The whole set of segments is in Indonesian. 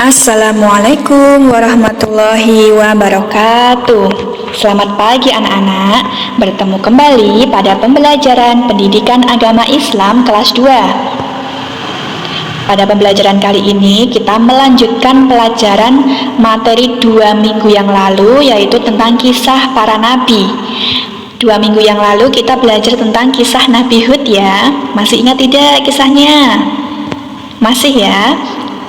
Assalamualaikum warahmatullahi wabarakatuh. Selamat pagi anak-anak. Bertemu kembali pada pembelajaran Pendidikan Agama Islam kelas 2. Pada pembelajaran kali ini kita melanjutkan pelajaran materi 2 minggu yang lalu, yaitu tentang kisah para nabi. 2 minggu yang lalu kita belajar tentang kisah Nabi Hud ya. Masih ingat tidak kisahnya? Masih ya?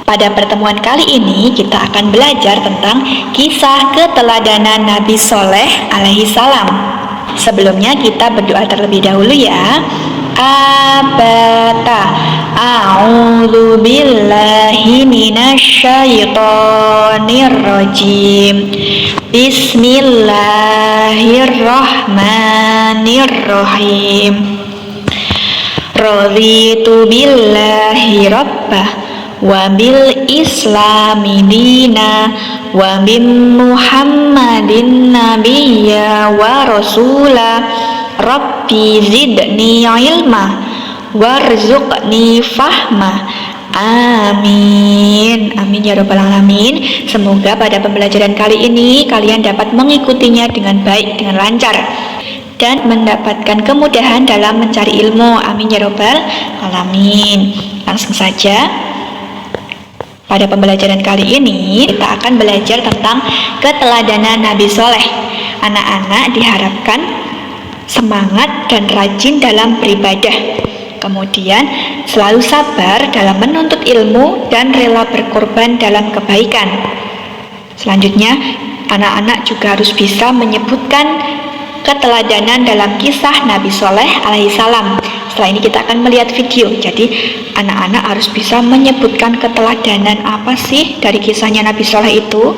Pada pertemuan kali ini kita akan belajar tentang kisah keteladanan Nabi Soleh alaihi salam. Sebelumnya kita berdoa terlebih dahulu ya. Abata a'udzu billahi minasyaitonir rajim. Bismillahirrahmanirrahim. Raditu billahi rabbah wa bil islami dina wa bin muhammadin nabiyya wa rasula rabbi zidni ilma warzuqni fahma. Amin. Amin ya rabbal alamin. Semoga pada pembelajaran kali ini kalian dapat mengikutinya dengan baik, dengan lancar, dan mendapatkan kemudahan dalam mencari ilmu. Amin ya rabbal alamin. Langsung saja. Pada pembelajaran kali ini kita akan belajar tentang keteladanan Nabi Soleh. Anak-anak diharapkan semangat dan rajin dalam beribadah, kemudian selalu sabar dalam menuntut ilmu dan rela berkorban dalam kebaikan. Selanjutnya, anak-anak juga harus bisa menyebutkan keteladanan dalam kisah Nabi Soleh alaihi salam. Setelah ini kita akan melihat video. Jadi anak-anak harus bisa menyebutkan keteladanan apa sih dari kisahnya Nabi Soleh itu.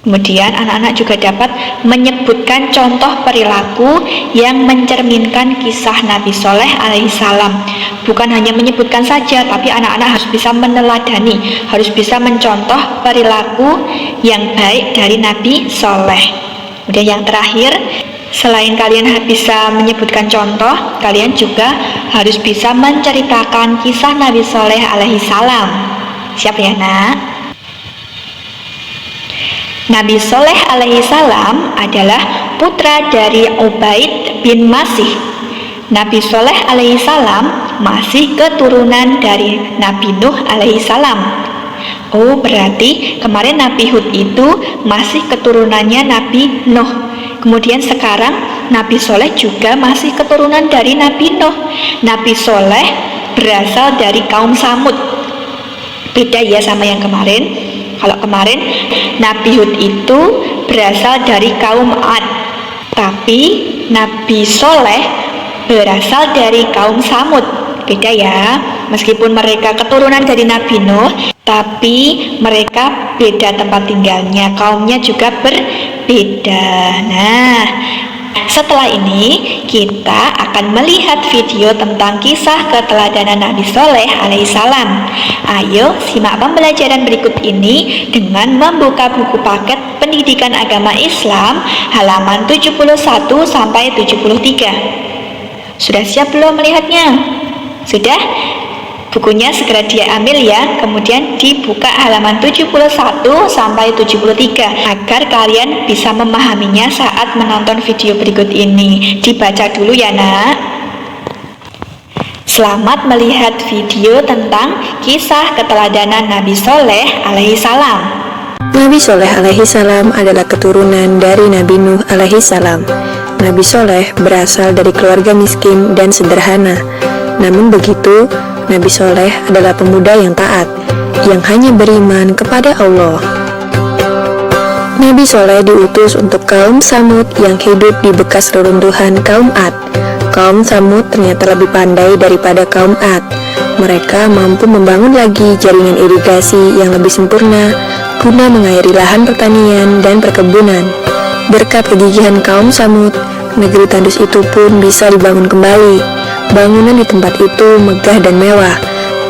Kemudian anak-anak juga dapat menyebutkan contoh perilaku yang mencerminkan kisah Nabi Soleh alaihi salam. Bukan hanya menyebutkan saja, tapi anak-anak harus bisa meneladani, harus bisa mencontoh perilaku yang baik dari Nabi Soleh. Kemudian yang terakhir, selain kalian bisa menyebutkan contoh, kalian juga harus bisa menceritakan kisah Nabi Soleh alaihi salam. Siap ya nak? Nabi Soleh alaihi salam adalah putra dari Ubaid bin Masih. Nabi Soleh alaihi salam masih keturunan dari Nabi Nuh alaihi salam. Oh, berarti kemarin Nabi Hud itu masih keturunannya Nabi Nuh. Kemudian sekarang Nabi Soleh juga masih keturunan dari Nabi Nuh. Nabi Soleh berasal dari kaum Samud. Beda ya sama yang kemarin. Kalau kemarin Nabi Hud itu berasal dari kaum Ad, tapi Nabi Soleh berasal dari kaum Samud. Beda ya. Meskipun mereka keturunan dari Nabi Nuh, tapi mereka beda tempat tinggalnya, kaumnya juga berbeda. Nah, setelah ini kita akan melihat video tentang kisah keteladanan Nabi Soleh alaihi salam. Ayo simak pembelajaran berikut ini dengan membuka buku paket Pendidikan Agama Islam halaman 71 sampai 73. Sudah siap belum melihatnya? Sudah? Bukunya segera dia ambil ya, kemudian dibuka halaman 71 sampai 73 agar kalian bisa memahaminya saat menonton video berikut ini. Dibaca dulu ya nak. Selamat melihat video tentang kisah keteladanan Nabi Soleh alaihi salam. Nabi Soleh alaihi salam adalah keturunan dari Nabi Nuh alaihi salam. Nabi Soleh berasal dari keluarga miskin dan sederhana. Namun begitu, Nabi Soleh adalah pemuda yang taat, yang hanya beriman kepada Allah. Nabi Soleh diutus untuk kaum Samud yang hidup di bekas reruntuhan kaum Ad. Kaum Samud ternyata lebih pandai daripada kaum Ad. Mereka mampu membangun lagi jaringan irigasi yang lebih sempurna guna mengairi lahan pertanian dan perkebunan. Berkat kegigihan kaum Samud, negeri tandus itu pun bisa dibangun kembali. Bangunan di tempat itu megah dan mewah.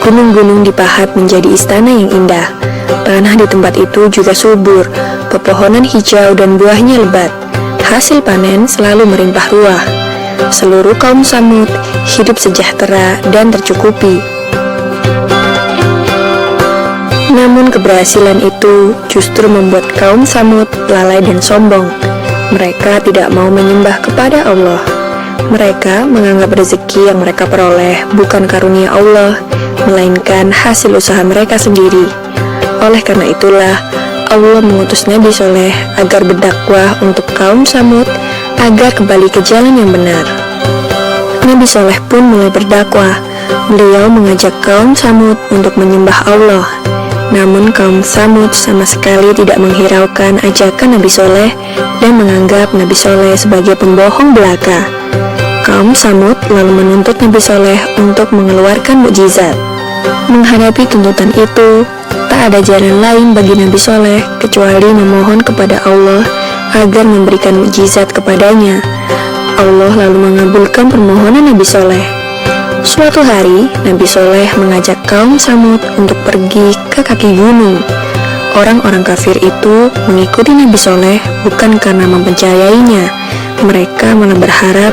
Gunung-gunung dipahat menjadi istana yang indah. Tanah di tempat itu juga subur, pepohonan hijau dan buahnya lebat. Hasil panen selalu melimpah ruah. Seluruh kaum Samud hidup sejahtera dan tercukupi. Namun Namun keberhasilan itu justru membuat kaum Samud lalai dan sombong. Mereka tidak mau menyembah kepada Allah. Mereka menganggap rezeki yang mereka peroleh bukan karunia Allah, melainkan hasil usaha mereka sendiri. Oleh karena itulah, Allah mengutus Nabi Soleh agar berdakwah untuk kaum Samud agar kembali ke jalan yang benar. Nabi Soleh pun mulai berdakwah. Beliau mengajak kaum Samud untuk menyembah Allah. Namun kaum Samud sama sekali tidak menghiraukan ajakan Nabi Soleh dan menganggap Nabi Soleh sebagai pembohong belaka. Kaum Samud lalu menuntut Nabi Soleh untuk mengeluarkan mukjizat. Menghadapi tuntutan itu, tak ada jalan lain bagi Nabi Soleh kecuali memohon kepada Allah agar memberikan mukjizat kepadanya. Allah lalu mengabulkan permohonan Nabi Soleh. Suatu hari, Nabi Soleh mengajak kaum Samud untuk pergi ke kaki gunung. Orang-orang kafir itu mengikuti Nabi Soleh bukan karena mempercayainya. Mereka malah berharap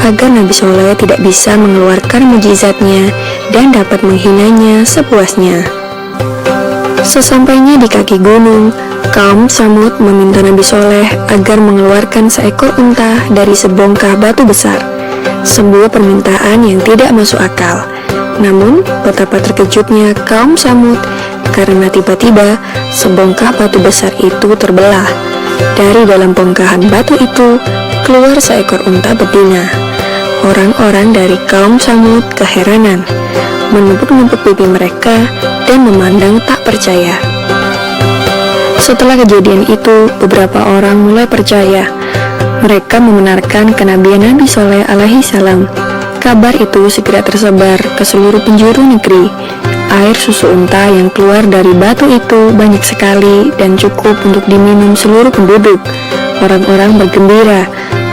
agar Nabi Soleh tidak bisa mengeluarkan mukjizatnya dan dapat menghinanya sepuasnya. Sesampainya di kaki gunung, kaum Samud meminta Nabi Soleh agar mengeluarkan seekor unta dari sebongkah batu besar. Sebuah permintaan yang tidak masuk akal. Namun, betapa terkejutnya kaum Samud karena tiba-tiba sebongkah batu besar itu terbelah. Dari dalam bongkahan batu itu keluar seekor unta betina. Orang-orang dari kaum Samud keheranan, menepuk-nepuk pipi mereka dan memandang tak percaya. Setelah kejadian itu, beberapa orang mulai percaya. Mereka membenarkan kenabian Nabi Soleh alaihi salam. Kabar itu segera tersebar ke seluruh penjuru negeri. Air susu unta yang keluar dari batu itu banyak sekali dan cukup untuk diminum seluruh penduduk. Orang-orang bergembira,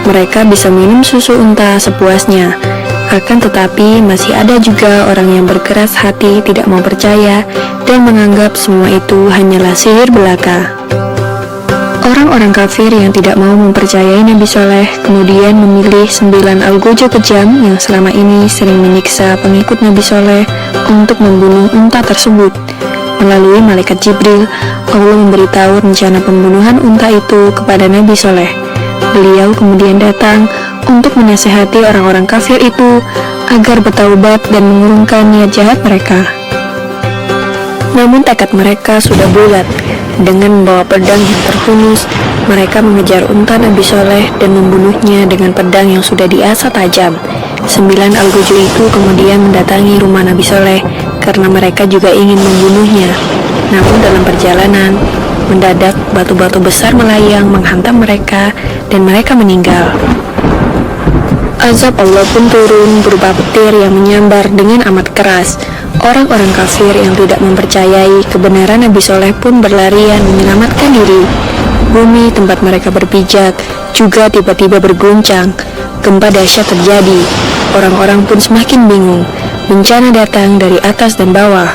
mereka bisa minum susu unta sepuasnya. Akan tetapi masih ada juga orang yang berkeras hati tidak mau percaya dan menganggap semua itu hanyalah sihir belaka. Orang-orang kafir yang tidak mau mempercayai Nabi Soleh kemudian memilih 9 algojo kejam yang selama ini sering menyiksa pengikut Nabi Soleh untuk membunuh unta tersebut. Melalui malaikat Jibril, Allah memberitahu rencana pembunuhan unta itu kepada Nabi Soleh. Beliau kemudian datang untuk menasihati orang-orang kafir itu agar bertaubat dan mengurungkan niat jahat mereka. Namun tekad mereka sudah bulat. Dengan membawa pedang yang terhunus, mereka mengejar unta Nabi Soleh dan membunuhnya dengan pedang yang sudah diasah tajam. 9 algojo itu kemudian mendatangi rumah Nabi Soleh karena mereka juga ingin membunuhnya. Namun dalam perjalanan, mendadak batu-batu besar melayang menghantam mereka dan mereka meninggal. Azab Allah pun turun berupa petir yang menyambar dengan amat keras. Orang-orang kafir yang tidak mempercayai kebenaran Nabi Soleh pun berlarian menyelamatkan diri. Bumi tempat mereka berpijak juga tiba-tiba berguncang. Gempa dahsyat terjadi. Orang-orang pun semakin bingung. Bencana datang dari atas dan bawah.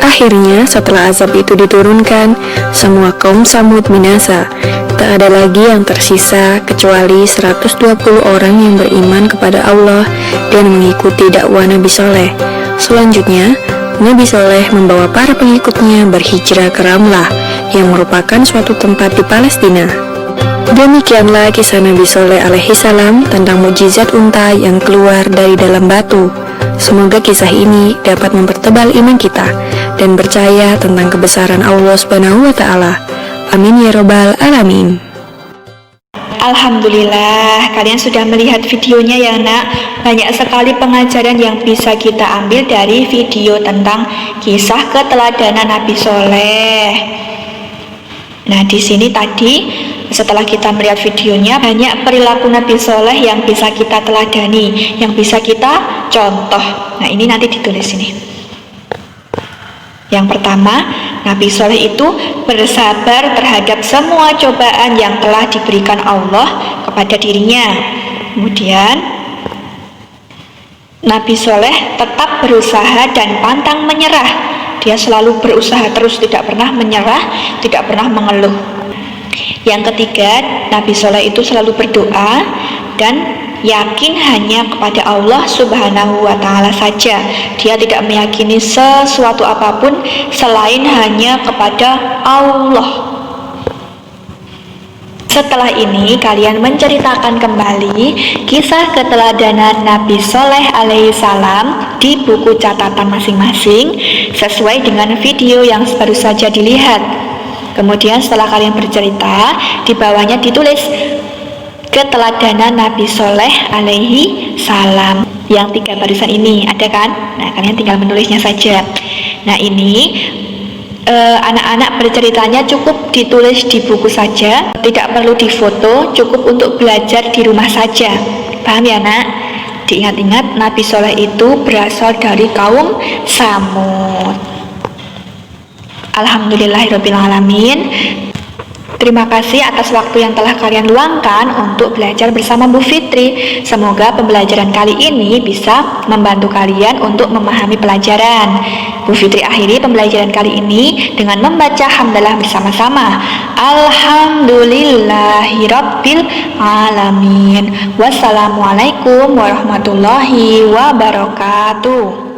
Akhirnya setelah azab itu diturunkan, semua kaum Samud binasa. Tak ada lagi yang tersisa kecuali 120 orang yang beriman kepada Allah dan mengikuti dakwah Nabi Soleh. Selanjutnya, Nabi Soleh membawa para pengikutnya berhijrah ke Ramlah yang merupakan suatu tempat di Palestina. Demikianlah kisah Nabi Soleh alaihi salam tentang mukjizat unta yang keluar dari dalam batu. Semoga kisah ini dapat mempertebal iman kita dan percaya tentang kebesaran Allah Subhanahu wa taala. Amin ya rabbal alamin. Alhamdulillah, kalian sudah melihat videonya ya nak. Banyak sekali pengajaran yang bisa kita ambil dari video tentang kisah keteladanan Nabi Soleh. Nah, di sini tadi setelah kita melihat videonya, banyak perilaku Nabi Soleh yang bisa kita teladani, yang bisa kita contoh. Nah, ini nanti ditulis ini. Yang pertama, Nabi Soleh itu bersabar terhadap semua cobaan yang telah diberikan Allah kepada dirinya. Kemudian, Nabi Soleh tetap berusaha dan pantang menyerah. Dia selalu berusaha terus, tidak pernah menyerah, tidak pernah mengeluh. Yang ketiga, Nabi Soleh itu selalu berdoa dan yakin hanya kepada Allah Subhanahu wa Ta'ala saja. Dia tidak meyakini sesuatu apapun selain hanya kepada Allah. Setelah ini kalian menceritakan kembali kisah keteladanan Nabi Shaleh alaihissalam di buku catatan masing-masing sesuai dengan video yang baru saja dilihat. Kemudian setelah kalian bercerita, di bawahnya ditulis keteladanan Nabi Shaleh alaihi salam. Yang 3 barisan ini ada kan? Nah, kalian tinggal menulisnya saja. Nah, ini anak-anak berceritanya cukup ditulis di buku saja, tidak perlu difoto, cukup untuk belajar di rumah saja. Paham ya nak? Diingat-ingat, Nabi Shaleh itu berasal dari kaum Samud. Alhamdulillahirrabbilalamin. Terima kasih atas waktu yang telah kalian luangkan untuk belajar bersama Bu Fitri. Semoga pembelajaran kali ini bisa membantu kalian untuk memahami pelajaran. Bu Fitri akhiri pembelajaran kali ini dengan membaca hamdalah bersama-sama. Alhamdulillahirabbil alamin. Wassalamualaikum warahmatullahi wabarakatuh.